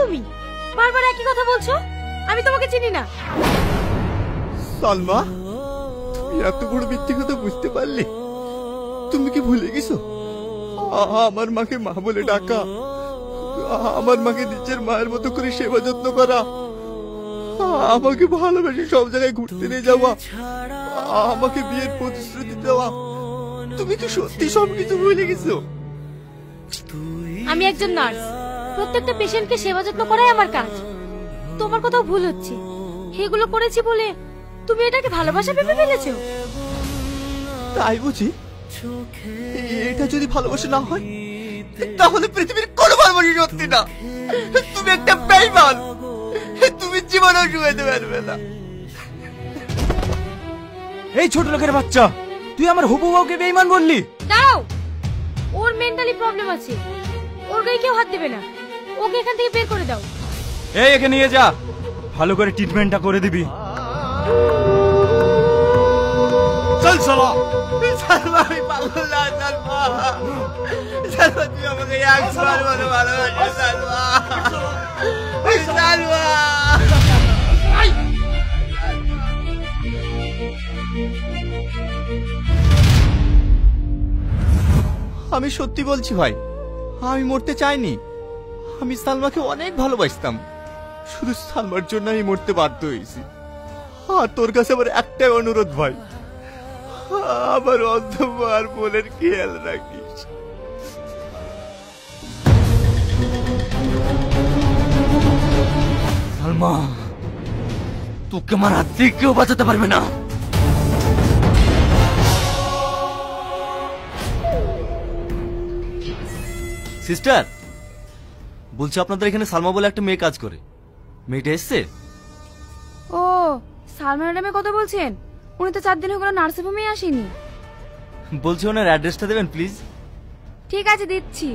তুমি বারবার একই কথা বলছো? আমি তোমাকে চিনি না। সালমা, তুমি এত বড় মিথ্যে কথা বুঝতে পারলে? তুমি কি ভুলে গেছো আমার মাকে মা বলে ডাকা, আমার মাকে নিজের মায়ের মতো করে সেবা যত্ন করা, আমাকে ভালোবেসে সব জায়গায় ঘুরতে নিয়ে যাওয়া, আমাকে বিয়ের প্রতিশ্রুতি দেওয়া? তুমি কি সত্যি সবকিছু ভুলে গেছো? আমি একজন নার্স, প্রত্যেকটা পেশেন্টকে সেবা যত্ন করাই আমার কাজ। তোমার কোথাও ভুল হচ্ছে। এগুলো করেছি বলে তুমি এটাকে ভালোবাসা ভেবে ফেলেছো? তাই বুঝি? এটা যদি ভালোবাসা না হয় তাহলে পৃথিবীর কোনো ভালোবাসা সত্যি না। তুমি একটা বেঈমান, তুমি জীবনেও শুকাইতে পারবে না। এই ছোট লোকের বাচ্চা, তুই আমার হবু বউকে বেঈমান বললি? দাঁড়াও, ওর মেন্টালি প্রবলেম আছে, ওর গায়ে কেউ হাত দেবে না। ওকে এখান থেকে বের করে দাও। এই একে নিয়ে যা, ভালো করে ট্রিটমেন্টটা করে দিবি। চল চলো। সালমা, আমি পাগল না। সালমা, সালমা, তুই আমাকে একবার বলে ভালোবাসো। সালমা, সালমা। আমি সত্যি বলছি ভাই, আমি মরতে চাইনি। আমি সালমাকে অনেক ভালোবাসতাম, শুধু সালমার জন্য আমি মরতে বাধ্য হয়েছি। আর তোর কাছে আমার একটাই অনুরোধ ভাই, আমার অন্ধ আর বোনের খেয়াল রাখিস। সালমা, তোকে আমার হাত থেকে কেউ বাঁচাতে পারবে না। সিস্টার, বলছি আপনাদের এখানে সালমা বলে একটা মেয়ে কাজ করে, মেয়েটা এসছে? ও, সালমা ম্যাডামের কথা বলছেন? উনি তো 4 দিন হয়ে গেল নার্সিং হোমে আসেনি। বলছি ওনার অ্যাড্রেসটা দেবেন প্লিজ। ঠিক আছে, দিচ্ছি।